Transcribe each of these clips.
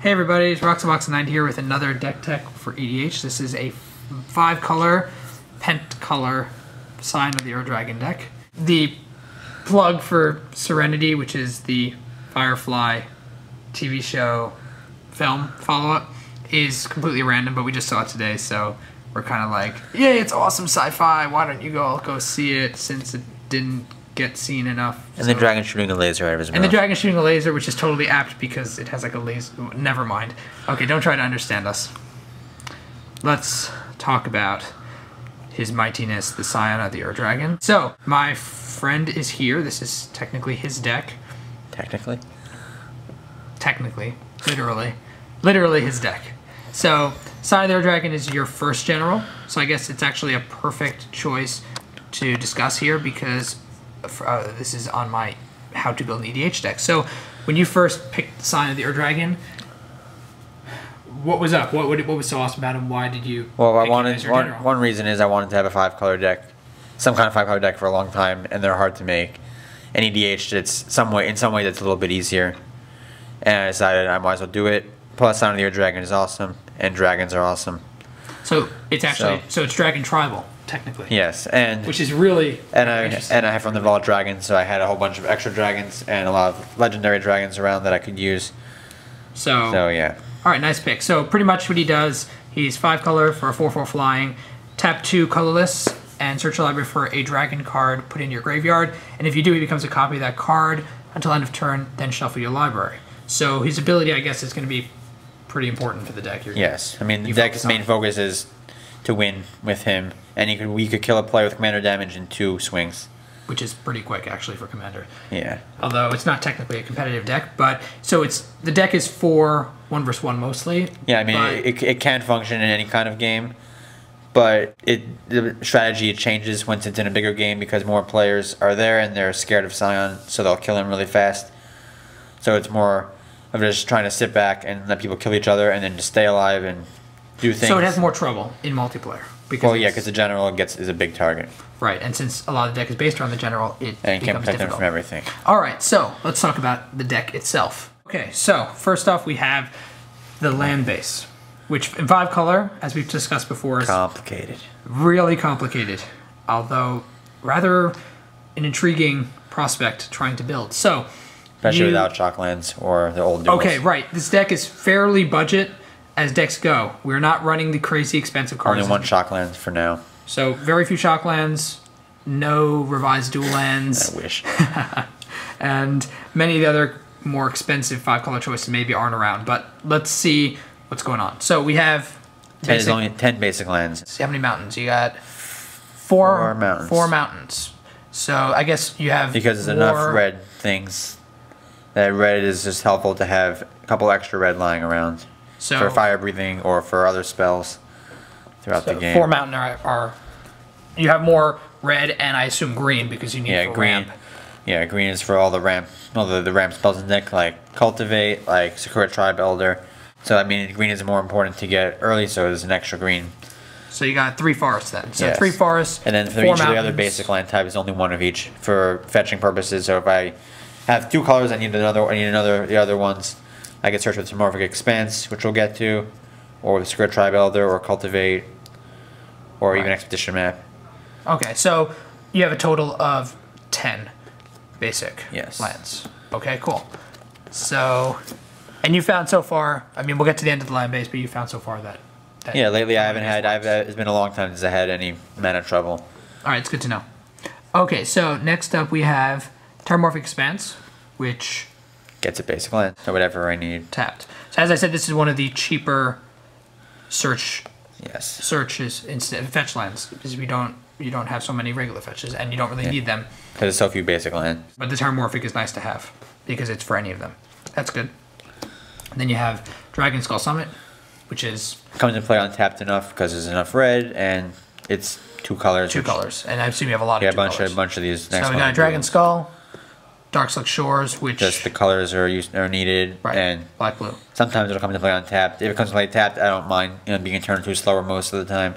Hey everybody, it's Roxabox9 here with another deck tech for EDH. This is a 5-color, pent-color Scion of the Ur Dragon deck. The plug for Serenity, which is the Firefly TV show film follow-up, is completely random, but we just saw it today, so we're kind of like, yay, it's awesome sci-fi, why don't you go see it, since it didn't get seen enough. And the dragon shooting a laser out of his mouth. And the dragon shooting a laser, which is totally apt because it has like a laser. Never mind. Okay, don't try to understand us. Let's talk about his mightiness, the Scion of the Ur Dragon. So, my friend is here. This is technically his deck. Technically? Technically. Literally. Literally his deck. So, Scion of the Ur Dragon is your first general. So I guess it's actually a perfect choice to discuss here because this is on my how to build an EDH deck. So when you first picked Scion of the Ur Dragon, what was up? What was so awesome about him? Why did you? Well, one reason is I wanted to have a 5-color deck, some kind of 5-color deck for a long time, and they're hard to make. And EDH, it's in some way that's a little bit easier. And I decided I might as well do it. Plus, Scion of the Ur Dragon is awesome, and dragons are awesome. So it's actually so it's Dragon Tribal. Technically. Yes, and which is really interesting. I have from the Vault Dragons, so I had a whole bunch of extra dragons and a lot of legendary dragons around that I could use. So yeah. All right, nice pick. So pretty much what he does, he's 5-color for a 4/4 flying, tap 2 colorless, and search your library for a dragon card, put in your graveyard, and if you do, he becomes a copy of that card until end of turn, then shuffle your librry. So his ability, I guess, is going to be pretty important for the deck. Yes, I mean the deck's main focus is to win with him, and we could kill a player with commander damage in 2 swings. Which is pretty quick, actually, for commander. Yeah. Although it's not technically a competitive deck, but so the deck is for 1 versus 1 mostly. Yeah, I mean it can function in any kind of game, but the strategy changes once it's in a bigger game because more players are there and they're scared of Scion, so they'll kill him really fast. So it's more of just trying to sit back and let people kill each other and then just stay alive and do things. So it has more trouble in multiplayer. Well, yeah, because the general is a big target. Right, and since a lot of the deck is based around the general, it and becomes can't protect difficult. them from everything. All right, so let's talk about the deck itself. Okay, so first off, we have the land base, which in 5-color, as we've discussed before, is complicated. Really complicated, although rather an intriguing prospect trying to build. So, especially without Shocklands or the old duels. Okay, right. This deck is fairly budget as decks go. We're not running the crazy expensive cards. Only 1 Shocklands for now. So very few Shocklands, no revised dual lands. I wish. And many of the other more expensive 5-color choices maybe aren't around. But let's see what's going on. So we have there's only 10 basic lands. See how many mountains? You got 4 mountains. 4 mountains. So I guess you have because there's enough red things. That red is just helpful to have a couple extra red lying around. So, for fire breathing or for other spells throughout the game. 4 mountain are you have more red and I assume green because you need it for green. ramp. Yeah, green is for all the ramp spells in the deck like Cultivate, like Sakura Tribe Elder. So I mean green is more important to get early, so there's an extra green. So you got 3 forests then. So yes. 3 forests. And then for each of the other basic land types, only 1 of each for fetching purposes. So if I have 2 colors, I need the other ones. I can search with Teramorphic Expanse, which we'll get to, or with Sakura Tribe Elder, or Cultivate, or even Expedition Map. Okay, so you have a total of 10 basic lands. Okay, cool. So, and you found so far, I mean, we'll get to the end of the land base, but you found so far that yeah, lately I haven't had, it's been a long time since I had any mana trouble. All right, it's good to know. Okay, so next up we have Teramorphic Expanse, which gets a basic land, so whatever I need. Tapped. So as I said, this is one of the cheaper searches instead of fetch lands because you don't have so many regular fetches and you don't really need them. Because there's so few basic lands. But the Teramorphic is nice to have because it's for any of them. That's good. And then you have Dragonskull Summit, which comes into play untapped enough because there's enough red and it's 2 colors. 2 colors, and I assume you have a lot of 2 colors. A bunch of these. So we got Dragonskull, Darkslick Shores, which just the colors are needed, and black blue. Sometimes it'll come into play untapped. If it comes to play tapped, I don't mind being turned 2 slower most of the time,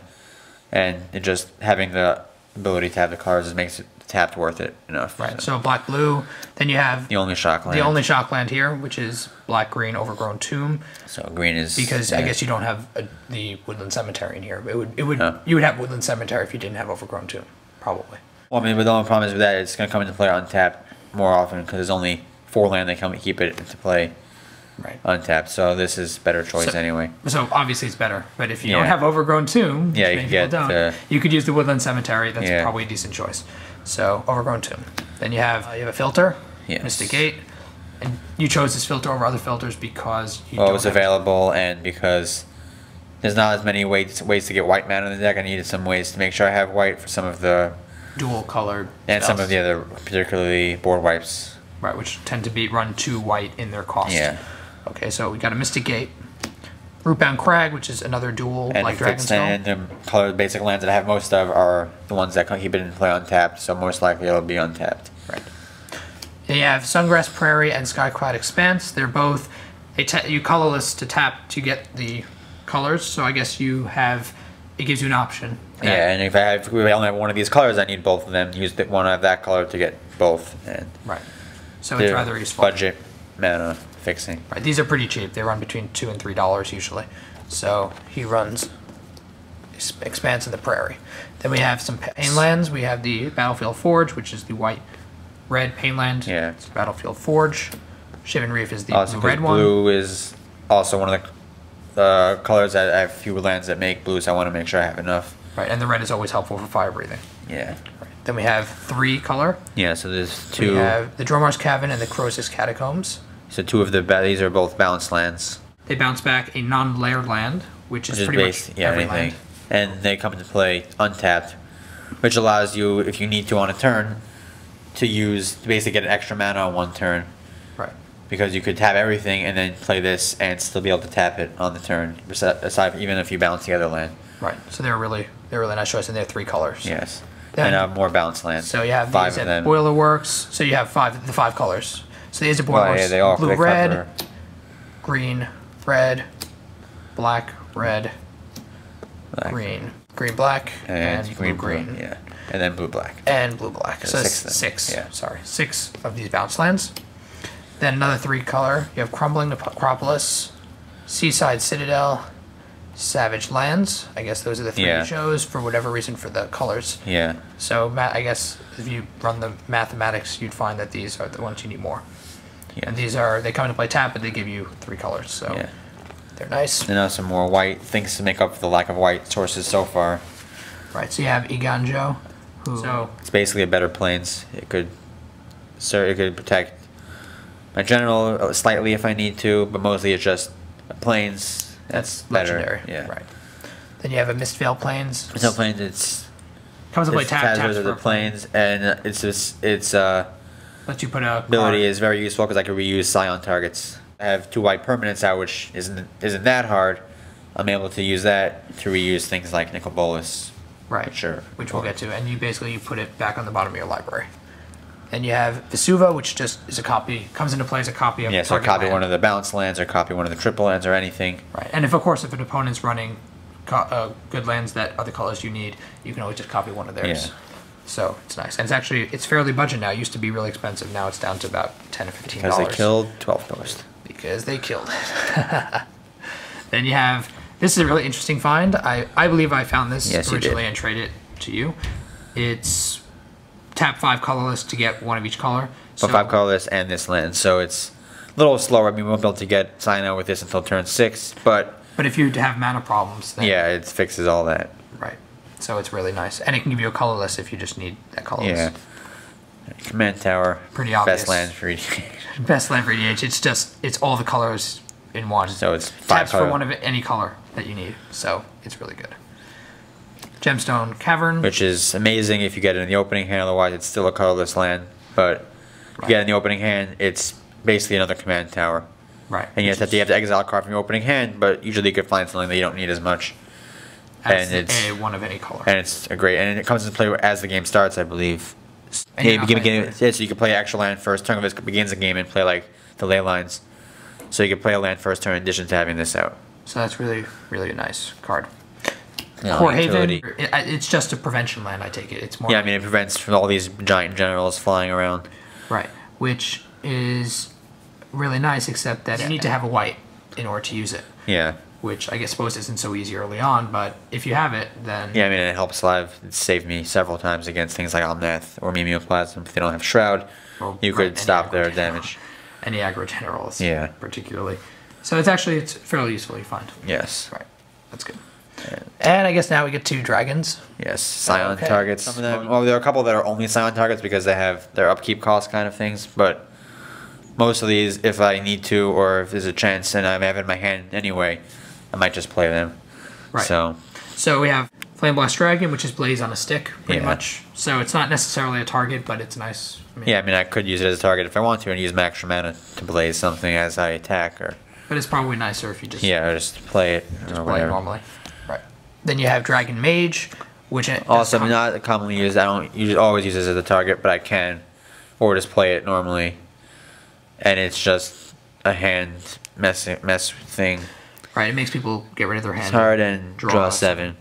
and it just having the ability to have the cards makes it tapped worth it enough. Right. So black blue. Then you have the only shock land. The only shock land here, which is black green Overgrown Tomb. So green is because I guess you don't have the Woodland Cemetery in here. You would have Woodland Cemetery if you didn't have Overgrown Tomb, probably. Well, I mean, but the only problem is with that it's going to come into play untapped more often because there's only 4 land that keep it into play. Right. Untapped, so this is better choice anyway. So obviously it's better, but if you don't have Overgrown Tomb, you can get you could use the Woodland Cemetery. That's probably a decent choice. So Overgrown Tomb. Then you have a filter, Mystic Gate, and you chose this filter over other filters because it was available and because there's not as many ways to get white mana in the deck. I needed some ways to make sure I have white for some of the dual colored and some of the other particularly board wipes. Right, which tend to run 2 white in their cost. Yeah. Okay, so we got a Mystic Gate, Rootbound Crag, which is another dual and like Dragonskull. And the colored basic lands that I have most of are the ones that keep it in play untapped, so most likely it'll be untapped. Right. Then you have Sungrass Prairie and Skycloud Expanse. They're both you colorless to tap to get the colors. So I guess it gives you an option. Yeah, and if I only have one of these colors, I need both of them. Use one of that color to get both. And right. So it's rather useful. Budget mana fixing. Right. These are pretty cheap. They run between $2 and $3 usually. So he runs Expanse in the Prairie. Then we have some pain lands. We have the Battlefield Forge, which is the white-red pain land. Yeah. It's Battlefield Forge. Shivan Reef is the blue-red one. Blue is also one of the colors that I have fewer lands that make blue, so I want to make sure I have enough. Right, and the red is always helpful for fire breathing. Yeah. Right. Then we have 3 color. Yeah, so there's 2. We have the Dromar's Cavern and the Crosis Catacombs. So 2 of these are both balanced lands. They bounce back a non-layered land, which is pretty much every land. And they come into play untapped, which allows you, if you need to on a turn, to basically get an extra mana on 1 turn. Right. Because you could tap everything and then play this and still be able to tap it on the turn, aside even if you balance the other land. Right. So they're really nice choice, and they're 3 colors. Yes. And more balanced lands. So you have 5 the of them. Boilerworks. So you have the 5 colors. So the Izzet Boilerworks, they all blue, red, green, red, black, red, green, black, and blue, green. Yeah. And then blue, black. And blue, black. So 6. Yeah. Sorry. 6 of these bounce lands. Then another 3 color. You have Crumbling Necropolis, Seaside Citadel, Savage Lands. I guess those are the 3 you chose for whatever reason for the colors. Yeah. So I guess if you run the mathematics, you'd find that these are the ones you need more. Yeah. And they come into play tap, but they give you 3 colors. So they're nice. And now some more white things to make up for the lack of white sources so far. Right. So you have Eiganjo. It's basically a better plains. It could protect my general slightly if I need to, but mostly it's just plains. That's better. Legendary. Yeah. Right. Then you have a Mistveil Plains. Mistveil Plains. Comes to play taps for the plains, and its lets you put a ability is very useful because I can reuse Scion targets. I have 2 white permanents out, which isn't that hard. I'm able to use that to reuse things like Nicol Bolas. Right. Which we'll get to, and you put it back on the bottom of your library. Then you have Vesuva, which just is a copy, comes into play as a copy of so copy one of the balanced lands, or copy one of the triple lands, or anything. Right, and if an opponent's running good lands that are the colors you need, you can always just copy one of theirs. Yeah. So it's nice, and it's fairly budget now. It used to be really expensive. Now it's down to about $10 or $15. Because they killed 12 Ghost. Because they killed it. Then you have, this is a really interesting find. I believe I found this originally and traded it to you. It's tap 5 colorless to get 1 of each color. So 5 colorless and this land. So it's a little slower. I mean, we won't be able to get Scion with this until turn 6, but if you have mana problems, then it fixes all that. Right. So it's really nice, and it can give you a colorless if you just need that colorless. Yeah. Command Tower. Pretty obvious. Best land for EDH. Best land for EDH. It's all the colors in one. So it's 5 taps for 1 of any color that you need. So it's really good. Gemstone Cavern, which is amazing if you get it in the opening hand. Otherwise, it's still a colorless land. But if you get it in the opening hand, it's basically another command tower. Right. And you have to exile a card from your opening hand, but usually you could find something that you don't need as much. And it's a 1 of any color. And it's and it comes into play as the game starts, I believe. So you can play extra land first turn of it begins the game and play like the ley lines. So you can play a land first turn in addition to having this out. So that's really, really a nice card. Core Haven, utility. it's just a prevention land, I take it. It's more. Yeah, I mean, it prevents from all these giant generals flying around. Right, which is really nice, except that you need to have a white in order to use it. Yeah. Which I suppose isn't so easy early on, but if you have it, then... Yeah, I mean, it helps live. It saved me several times against things like Omnath or Mimeoplasm. If they don't have Shroud, you could stop their damage. Any aggro generals, yeah, particularly. So it's fairly useful, you find. Yes. Right, that's good. And I guess now we get to dragons. Yes, Scion targets. Some of them, well, there are a couple that are only Scion targets because they have their upkeep cost kind of things, but most of these, if I need to or if there's a chance and I have it in my hand anyway, I might just play them. Right. So we have Flame Blast Dragon, which is Blaze on a stick, pretty much. So it's not necessarily a target, but it's nice. I mean, I could use it as a target if I want to and use my extra mana to blaze something as I attack. But it's probably nicer if you just... Yeah, just play it. Just play it normally. Right. Then you have Dragon Mage, which... Also, not commonly used. I don't always use this as a target, but I can. Or just play it normally. And it's just a hand mess thing. Right, it makes people get rid of their hand. It's hard and draw 7.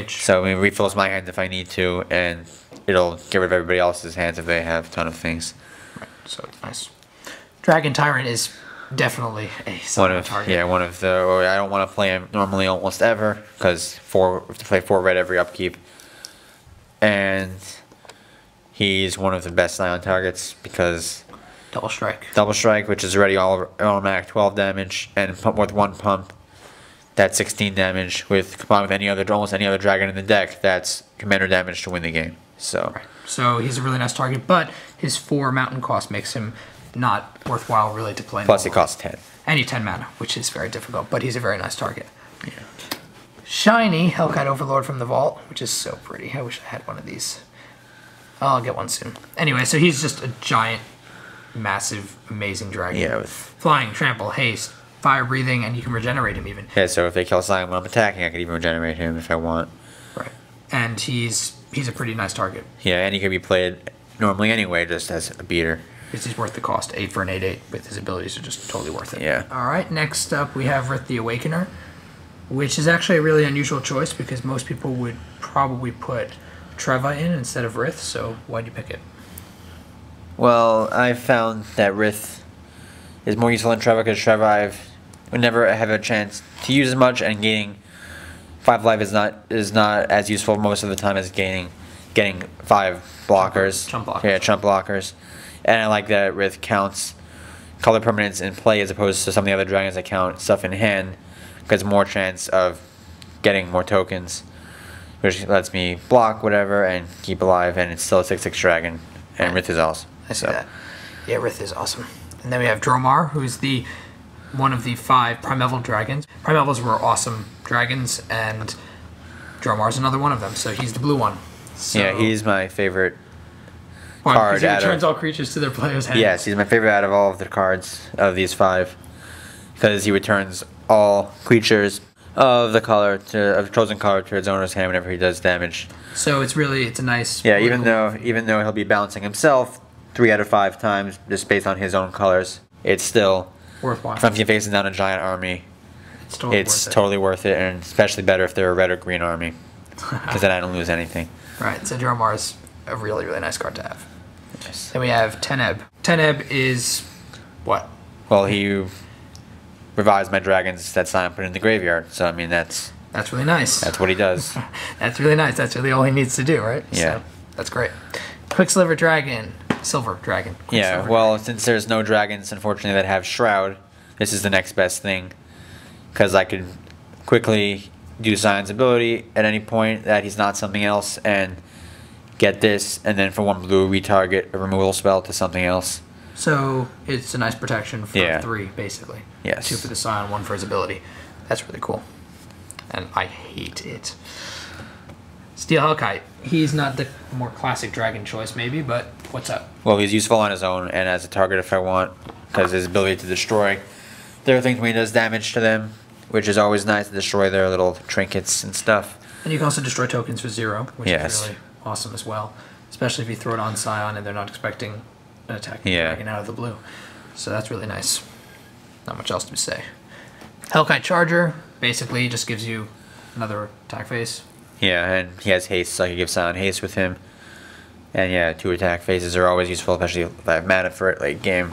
So it refills my hand if I need to, and it'll get rid of everybody else's hands if they have a ton of things. Right, so it's nice. Dragon Tyrant is definitely a solid target. Yeah, one of the... I don't want to play him normally almost ever, because we have to play 4 red every upkeep. And he's one of the best Scion targets, because... Double Strike, which is already automatic 12 damage, and pump with 1 pump, that's 16 damage. Combined with almost any other dragon in the deck, that's commander damage to win the game. So, so he's a really nice target, but his 4 mountain cost makes him not worthwhile really to play. Plus he costs 10. And he's 10 mana, which is very difficult, but he's a very nice target. Yeah. Shiny Hellkite Overlord from the Vault, which is so pretty. I wish I had one of these. I'll get one soon. Anyway, so he's just a giant, massive, amazing dragon. Yeah, with flying, trample, haste, fire breathing, and you can regenerate him even. Yeah, so if they kill Scion when I'm attacking, I can even regenerate him if I want. Right. And he's a pretty nice target. Yeah, and he can be played normally anyway, just as a beater. Because he's worth the cost. 8 for an 8/8 with his abilities are just totally worth it. Yeah. Alright, next up we have Rith the Awakener, which is actually a really unusual choice because most people would probably put Treva in instead of Rith, so why'd you pick it? Well, I found that Rith is more useful than Treva because Treva I would never have a chance to use as much, and gaining 5 life is not as useful most of the time as getting 5 blockers. Chump blockers. Yeah, chump blockers. And I like that Rith counts color permanents in play as opposed to some of the other dragons that count stuff in hand, because more chance of getting more tokens, which lets me block whatever and keep alive, and it's still a 6/6 dragon, and Rith is awesome. I see that. Yeah, Rith is awesome. And then we have Dromar, who's one of the 5 Primeval dragons. Primevals were awesome dragons, and Dromar's another one of them, so he's the blue one. So, yeah, he's my favorite card. He returns all creatures to their player's hand. Yes, he's my favorite out of all of the cards of these 5, because he returns all creatures of the chosen color to its owner's hand whenever he does damage. So it's a nice... Yeah, even though he'll be balancing himself 3 out of 5 times just based on his own colors, it's still worthwhile. If I'm facing down a giant army, it's totally worth it, and especially better if they're a red or green army, because then I don't lose anything. Right, so Dromar is a really, really nice card to have. Yes. Then we have Teneb. Teneb is what? Well, he revives my dragons that Scion put in the graveyard, so I mean that's really nice. That's what he does. That's really nice. That's really all he needs to do, right? Yeah. So, that's great. Quicksilver Dragon. Silver Dragon. Yeah, well, since there's no dragons, unfortunately, that have Shroud, this is the next best thing, because I could quickly do Sion's ability at any point that he's not something else, and get this, and then for 1 blue, retarget a removal spell to something else. So it's a nice protection for 3, basically. Yes. 2 for the Scion, 1 for his ability. That's really cool. And I hate it. Steel Hellkite. He's not the more classic dragon choice, maybe, but what's up? Well, he's useful on his own and as a target if I want, because his ability to destroy. There are things when he does damage to them, which is always nice to destroy their little trinkets and stuff. And you can also destroy tokens for 0, which is really awesome as well. Especially if you throw it on Scion and they're not expecting an attacking dragon out of the blue. So that's really nice. Not much else to say. Hellkite Charger basically just gives you another attack phase. Yeah, and he has haste, so I can give Scion haste with him. And yeah, 2 attack phases are always useful, especially if I have mana for it late game.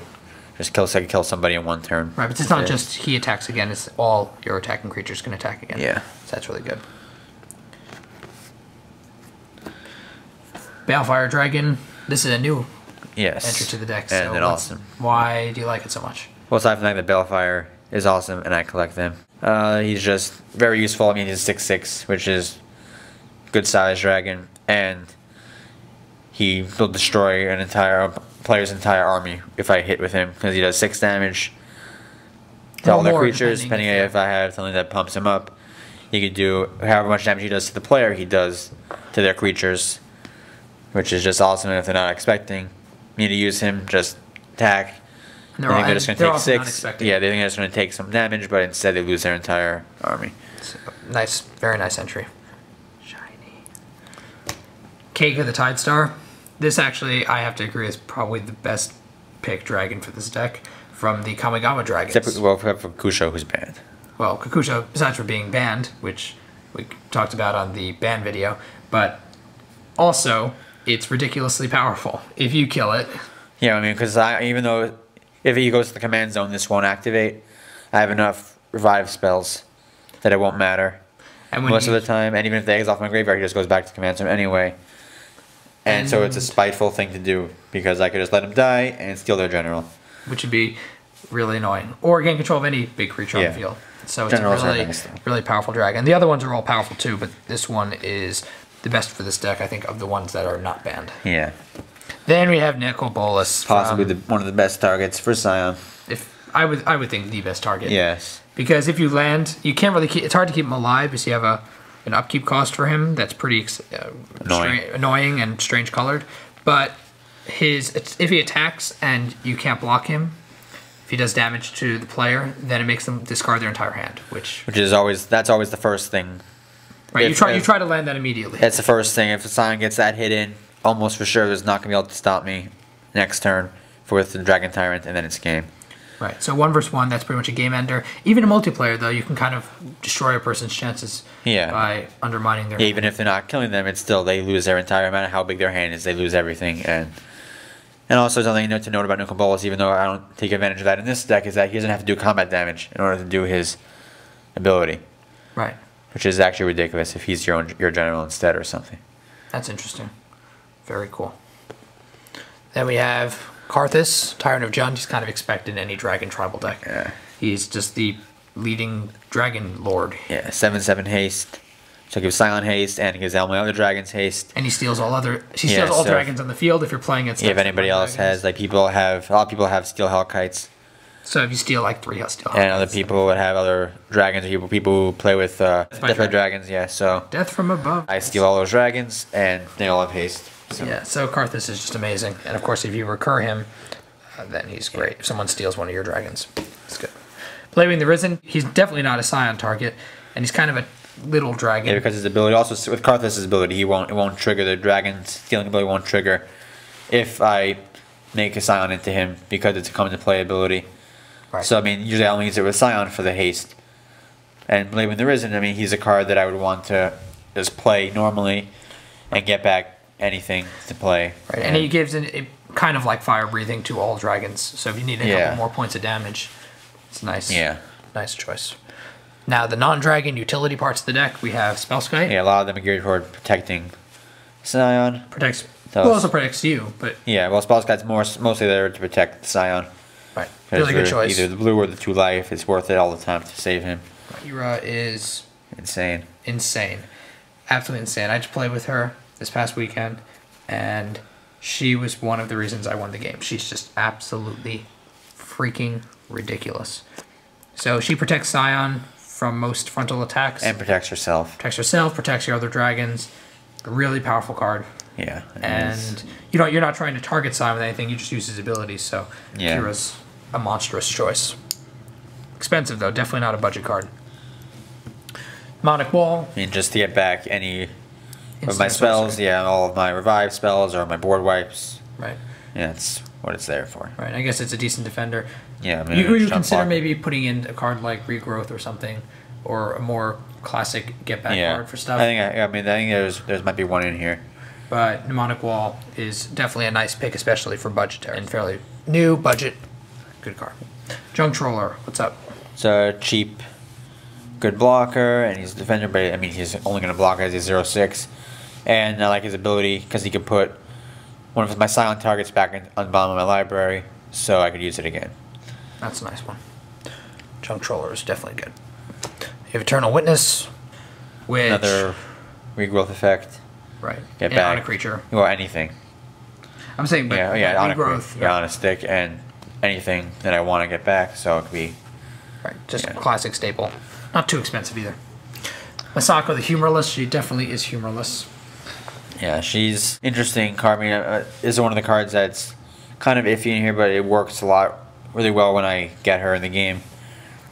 Just kill somebody in 1 turn. Right, but it's not just he attacks again, it's all your attacking creatures can attack again. Yeah. So that's really good. Balefire Dragon, this is a new entry to the deck. And so awesome. Why do you like it so much? Well, aside from the fact that Balefire is awesome and I collect them. He's just very useful. I mean, he's 6/6, which is good size dragon, and he will destroy an entire player's entire army if I hit with him, because he does 6 damage to all their creatures, depending on if I have something that pumps him up. He could do however much damage he does to the player, he does to their creatures, which is just awesome. And if they're not expecting me to use him, just attack. And they're just going to take 6. Yeah, they think they're just going to take some damage, but instead they lose their entire army. So, nice, very nice entry. Shiny. Cake of the Tide Star. This actually, I have to agree, is probably the best pick dragon for this deck from the Kamigama Dragons. Except for Kusho, who's banned. Well, Kakusho, besides for being banned, which we talked about on the ban video, but also, it's ridiculously powerful if you kill it. Yeah, I mean, because even though if he goes to the command zone, this won't activate, I have enough revive spells that it won't matter And most of the time. And even if the egg's off my graveyard, he just goes back to the command zone anyway. And so it's a spiteful thing to do, because I could just let him die and steal their general. Which would be really annoying. Or gain control of any big creature on the field. So it's a really powerful dragon. The other ones are all powerful too, but this one is the best for this deck, I think, of the ones that are not banned. Yeah. Then we have Nicol Bolas. Possibly one of the best targets for Scion. If I would think the best target. Yes. Because if you land, you can't really keep. It's hard to keep him alive because you have an upkeep cost for him that's pretty annoying and strange colored. But if he attacks and you can't block him, if he does damage to the player, then it makes them discard their entire hand, which is always the first thing. Right, you try to land that immediately. That's the first thing. If the Scion gets that hit in, almost for sure there's not going to be able to stop me next turn with the Dragon Tyrant, and then it's game. Right, so 1 versus 1, that's pretty much a game ender. Even in multiplayer, though, you can kind of destroy a person's chances by undermining their hand. Even if they're not killing them, it's still, they lose their entire, no matter how big their hand is, they lose everything. And also something to note about Nicol Bolas, even though I don't take advantage of that in this deck, is that he doesn't have to do combat damage in order to do his ability. Right. Which is actually ridiculous if he's your general instead or something. That's interesting. Very cool. Then we have Karthus, Tyrant of Jund. He's kind of expected in any dragon tribal deck. Yeah. He's just the leading dragon lord. Yeah, 7/7 haste. So he gives Scion haste and he gives all my other dragons haste. And he steals all dragons on the field if you're playing against. Yeah, if anybody else has, like a lot of people have steel hellkites. So if you steal like 3 steel hellkites. And other people would have other dragons, or people who play with Death by Dragons, yeah. So Death from above. I steal all those dragons and they all have haste. So. Yeah, so Karthus is just amazing. And of course, if you recur him, then he's great. If someone steals one of your dragons, it's good. Blaming the Risen, he's definitely not a Scion target, and he's kind of a little dragon. Yeah, because his ability, also with Karthus' ability, it won't trigger the dragon stealing ability, won't trigger if I make a Scion into him, because it's a come into play ability. Right. So I mean, usually I only use it with Scion for the haste. And Blaming the Risen, I mean, he's a card that I would want to just play normally and get back anything to play. Right, and he gives it kind of like fire breathing to all dragons. So if you need a couple more points of damage, it's nice. Yeah, nice choice. Now the non-dragon utility parts of the deck, we have Spellskite. Yeah, a lot of them are geared toward protecting Scion. Also protects you, but yeah. Well, Spellskite's mostly there to protect Scion. Right, really good choice. Either the blue or the 2 life. It's worth it all the time to save him. Ira is insane. Absolutely insane. I just played with her this past weekend, and she was one of the reasons I won the game. She's just absolutely freaking ridiculous. So she protects Scion from most frontal attacks. And protects herself. Protects your other dragons. A really powerful card. Yeah. And you're not trying to target Scion with anything, you just use his abilities, so Kira's a monstrous choice. Expensive though, definitely not a budget card. Mnemonic Wall. I mean, just to get back any of my spells, all of my revive spells or my board wipes. Right. Yeah, it's what it's there for. Right, I guess it's a decent defender. Yeah, I mean, you would jump consider block. maybe putting in a card like Regrowth or something, or a more classic get back card for stuff. I think there's might be one in here. But Mnemonic Wall is definitely a nice pick, especially for budgetary and fairly new budget. Good card. Junk Troller, what's up? It's a cheap, good blocker, and he's a defender, but I mean he's only going to block as he's 0/6. And I like his ability because he can put one of my silent targets back on the bottom of my library, so I could use it again. That's a nice one. Junk Troller is definitely good. You have Eternal Witness, which... Another regrowth effect. Right. Get and back. on a creature. Well, anything. I'm saying, but on regrowth. on a stick, and anything that I want to get back, so it could be... Right, just classic staple. Not too expensive either. Masako the Humorless, she definitely is humorless. Yeah, she's interesting card. I mean, this is one of the cards that's kind of iffy in here, but it works a lot, really well when I get her in the game.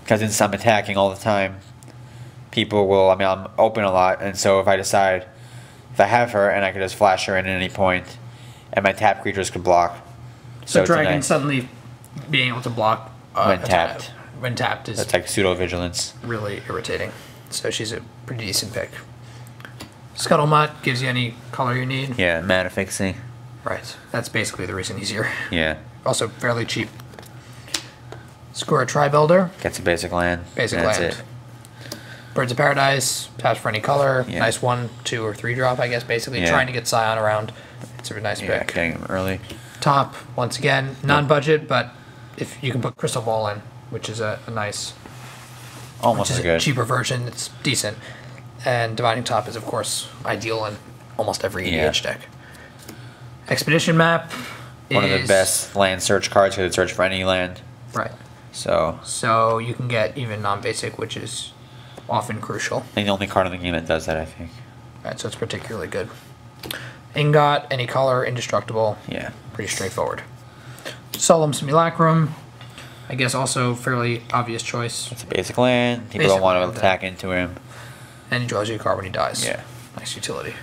Because since I'm attacking all the time, people will, I mean, I'm open a lot, and so if I decide, if I have her, and I could just flash her in at any point, and my tap creatures could block. So Dragon suddenly being able to block when tapped. When tapped is that's like pseudo-vigilance. Really irritating. So she's a pretty decent pick. Scuttlemutt gives you any color you need. Yeah, mana fixing. Right. That's basically the reason he's here. Yeah. Also fairly cheap. Skura Tribuilder. Gets a basic land. Basic That's land. it. Birds of Paradise. Taps for any color. Yeah. Nice 1, 2, or 3 drop, I guess, basically. Yeah. Trying to get Scion around. It's a nice Yeah, pick. getting him early. Top, once again, non-budget, but if you can put Crystal Ball in, which is a nice... Almost which is as good. A cheaper version. It's decent. And Dividing Top is, of course, ideal in almost every EDH deck. Expedition Map is... One of the best land search cards because it search for any land. Right. So you can get even non-basic, which is often crucial. I think the only card in the game that does that, I think. Right, so it's particularly good. Ingot, any color, indestructible. Yeah. Pretty straightforward. Solemn Simulacrum, I guess also fairly obvious choice. It's a basic land. People don't want to attack into him. And he draws you a card when he dies. Yeah. Nice utility.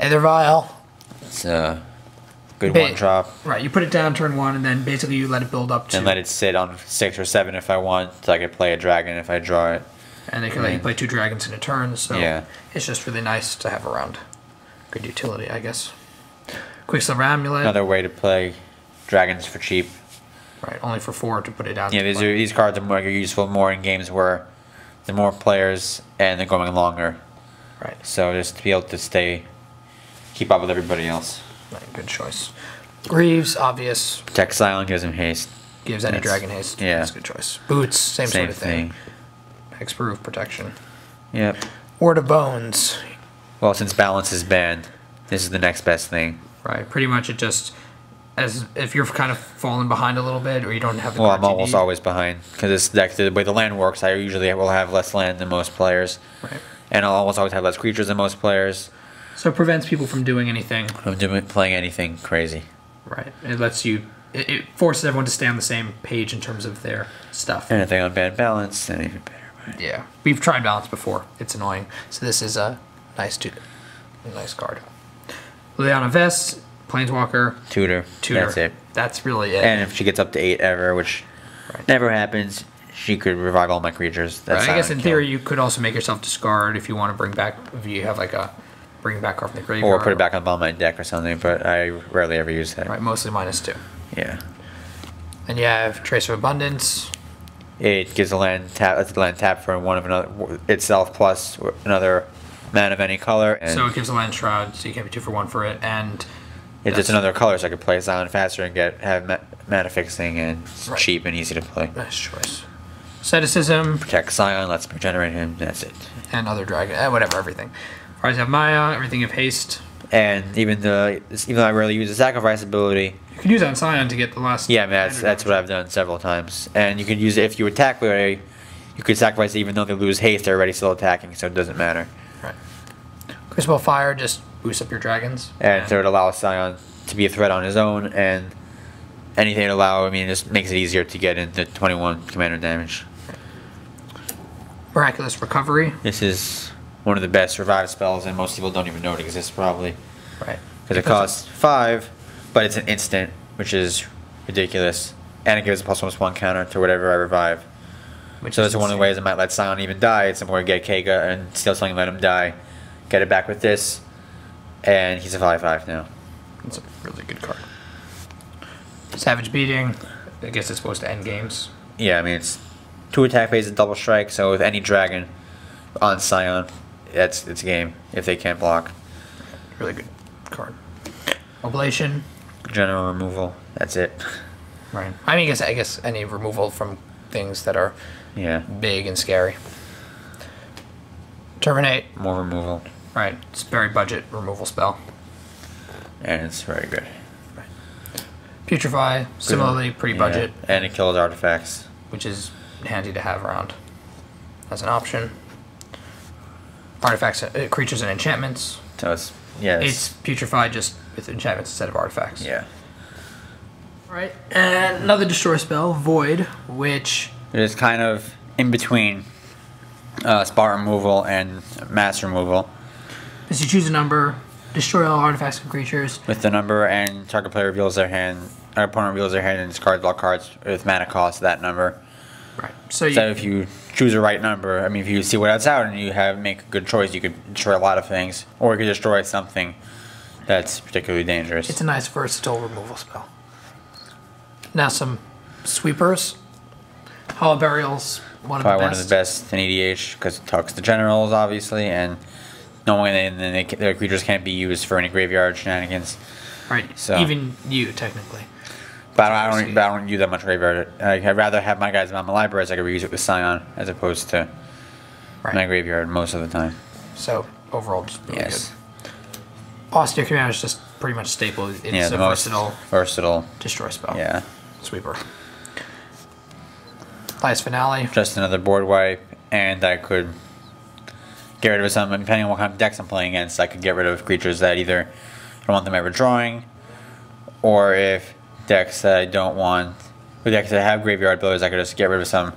Ether Vial. It's a good one drop. Right, you put it down turn 1, and then basically you let it build up to... And let it sit on 6 or 7 if I want, so I could play a dragon if I draw it. And they can let you play 2 dragons in a turn, so it's just really nice to have around. Good utility, I guess. Quicksilver Amulet. Another way to play dragons for cheap. Right, only for 4 to put it down. Yeah, these cards are more useful more in games where there are more players and they're going longer. Right. So just to be able to keep up with everybody else. Right, good choice. Greaves, obvious. Protect Scion gives him haste. Gives any dragon haste. Yeah. That's a good choice. Boots, same sort of thing. Hexproof protection. Yep. Ward of Bones. Well, since balance is banned, this is the next best thing. Right, pretty much it just, as if you're kind of falling behind a little bit, or you don't have the Well, cards I'm you almost need. always behind, because this deck, the way the land works, I usually will have less land than most players. Right. And I'll almost always have less creatures than most players. So it prevents people from doing anything. From playing anything crazy. Right. It lets you, it forces everyone to stay on the same page in terms of their stuff. Anything on bad balance, then even better. Right? Yeah. We've tried balance before. It's annoying. So this is a nice card. Liliana Vess, Planeswalker. Tutor. That's it. That's really it. And if she gets up to 8 ever, which never happens, she could revive all my creatures. That's I guess in theory you could also make yourself discard if you want to bring back, if you have like a bring back card from the graveyard. Or put it back on the bottom of my deck or something, but I rarely ever use that. Right, mostly -2. Yeah. And you have Trace of Abundance. It gives a land tap. Lets the land tap for one of another itself plus another mana of any color. And So it gives a land shroud, so you can be 2 for 1 for it, and it's just another color, so I could play Scion faster and have mana fixing, and it's cheap and easy to play. Nice choice. Asceticism. Protect Scion, let's regenerate him. That's it. And other dragon, whatever, everything. Fires have Maya, everything of haste. And even though I rarely use the sacrifice ability. You can use that on Scion to get the last. Yeah, I mean, that's what I've done several times. And you could use it if you attack with you could sacrifice it even though they lose haste, they're already still attacking, so it doesn't matter. Right. Crucible Fire just boosts up your dragons. And so it allows Scion to be a threat on his own, and anything it allows, I mean, it just makes it easier to get into 21 commander damage. Miraculous Recovery. This is one of the best revive spells, and most people don't even know it exists, probably. Right. Because it costs 5, but it's an instant, which is ridiculous. And it gives a +1/+1 counter to whatever I revive. So that's one of the ways I might let Scion even die. It's somewhere get Kega and steal something, let him die. Get it back with this. And he's a 5/5 now. It's a really good card. Savage Beating. I guess it's supposed to end games. Yeah, I mean, it's 2 attack phases, double strike. So with any dragon on Scion, it's a game if they can't block. Really good card. Oblation. General removal. That's it. Right. I mean, I guess any removal from things that are big and scary. Terminate. More removal. Right. It's a very budget removal spell. And it's very good. Right. Putrefy. Similarly, pretty budget. And it kills artifacts. Which is handy to have around as an option. Artifacts, creatures, and enchantments. So it's Putrefy just with enchantments instead of artifacts. Yeah. Right. And another destroy spell, Void, which it is kind of in between spot removal and mass removal. As you choose a number, destroy all artifacts and creatures. With the number, and target player reveals their hand, our opponent reveals their hand and discards all cards with mana cost that number. Right. So if you choose the right number, I mean, if you see what else out and you make a good choice, you could destroy a lot of things, or you could destroy something that's particularly dangerous. It's a nice versatile removal spell. Now some sweepers. Hollow Burial's one of the best in EDH because it talks to generals, obviously, and knowing their creatures can't be used for any graveyard shenanigans. Right. So even you, technically. But I don't use that much graveyard. I'd rather have my guys on my library so I can reuse it with Scion as opposed to my graveyard most of the time. So overall, just really good. Austere Command is just pretty much staple. It's a versatile destroy spell. Yeah. Sweeper. Last Finale. Just another board wipe, and I could get rid of some, depending on what kind of decks I'm playing against, I could get rid of creatures that either I don't want them ever drawing, or if decks that I don't want, with decks that have graveyard builders, I could just get rid of some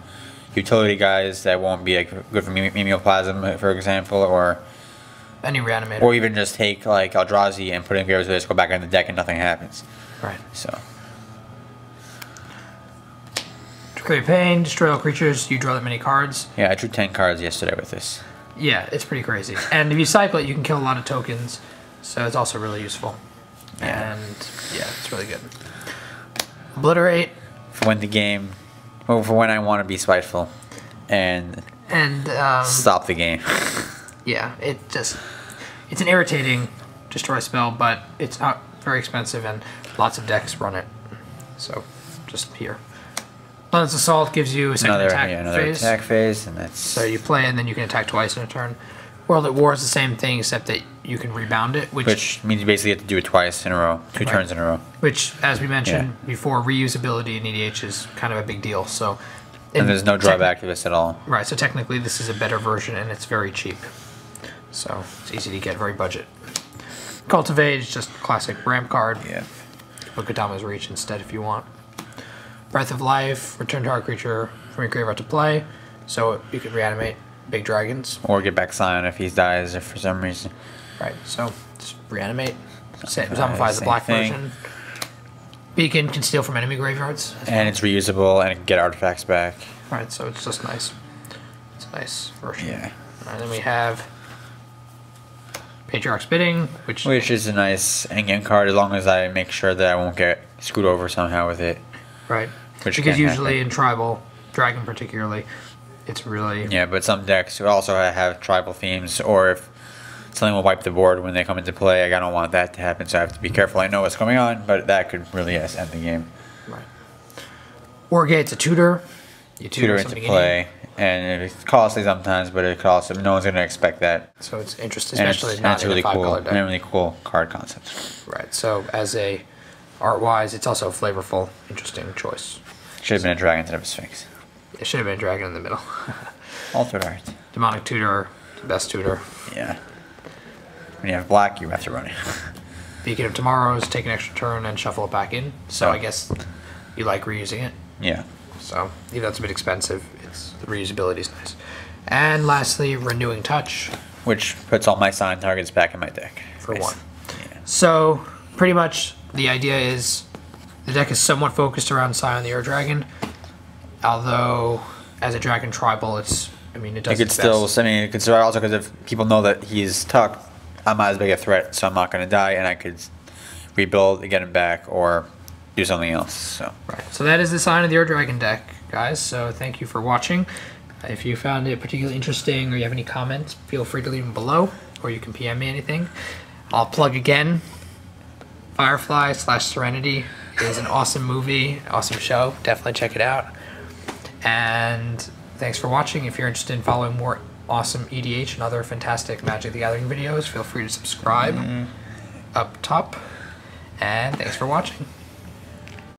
utility guys that won't be good for Mimeoplasm, for example, or any reanimator. Or even just take like Eldrazi and put it in graveyard builders, go back in the deck and nothing happens. Right. So. Create pain, destroy all creatures, you draw that many cards. Yeah, I drew 10 cards yesterday with this. Yeah, it's pretty crazy. And if you cycle it, you can kill a lot of tokens, so it's also really useful. Yeah. And yeah, it's really good. Obliterate. For when for when I want to be spiteful and stop the game. Yeah, it's an irritating destroy spell, but it's not very expensive and lots of decks run it. So just here. Lance Assault gives you a second attack phase. And that's so you play and then you can attack twice in a turn. World at War is the same thing except that you can rebound it, which means you basically have to do it twice in a row, two turns in a row. Which, as we mentioned before, reusability in EDH is kind of a big deal. So, and there's no drawback to this at all. Right. So technically, this is a better version, and it's very cheap. So it's easy to get, very budget. Cultivate is just a classic ramp card. Yeah. Put Kodama's Reach instead if you want. Breath of Life, return target creature from your graveyard to play, so you can reanimate big dragons. Or get back Scion if he dies if for some reason. Right, so just reanimate. Zombifies the black version. Beacon can steal from enemy graveyards. And it's reusable and it can get artifacts back. Right, so it's just nice. It's a nice version. Yeah. And then we have Patriarch's Bidding, which is a nice endgame card as long as I make sure that I won't get screwed over somehow with it. Right. Because usually in Tribal, Dragon particularly, it's really... Yeah, but some decks also have Tribal themes, or if something will wipe the board when they come into play, I don't want that to happen, so I have to be careful. I know what's going on, but that could really end the game. Right. Wargate's a tutor. You tutor into play, and it's costly sometimes, but it costs. No one's going to expect that. So it's interesting, especially not in really a 5-color deck. And really cool card concept. Right, so as a... Art-wise, it's also a flavorful, interesting choice. Should have been a dragon instead of a sphinx. It should have been a dragon in the middle. Altered art. Demonic Tutor, the best tutor. Yeah. When you have black, you have to run it. Beacon of Tomorrows, take an extra turn and shuffle it back in. So I guess you like reusing it. Yeah. So even though it's a bit expensive, the reusability is nice. And lastly, Renewing Touch. Which puts all my Scion targets back in my deck. For one. Yeah. So pretty much the idea is The deck is somewhat focused around Scion the Ur Dragon, although as a dragon tribal, it does. It could still. I mean, it could survive also because if people know that he's tucked, I'm not as big a threat, so I'm not going to die, and I could rebuild, get him back, or do something else. So. Right. So that is the Scion of the Ur Dragon deck, guys. So thank you for watching. If you found it particularly interesting or you have any comments, feel free to leave them below, or you can PM me anything. I'll plug again. Firefly/Serenity is an awesome movie, awesome show. Definitely check it out. And thanks for watching. If you're interested in following more awesome EDH and other fantastic Magic the Gathering videos, feel free to subscribe up top. And thanks for watching.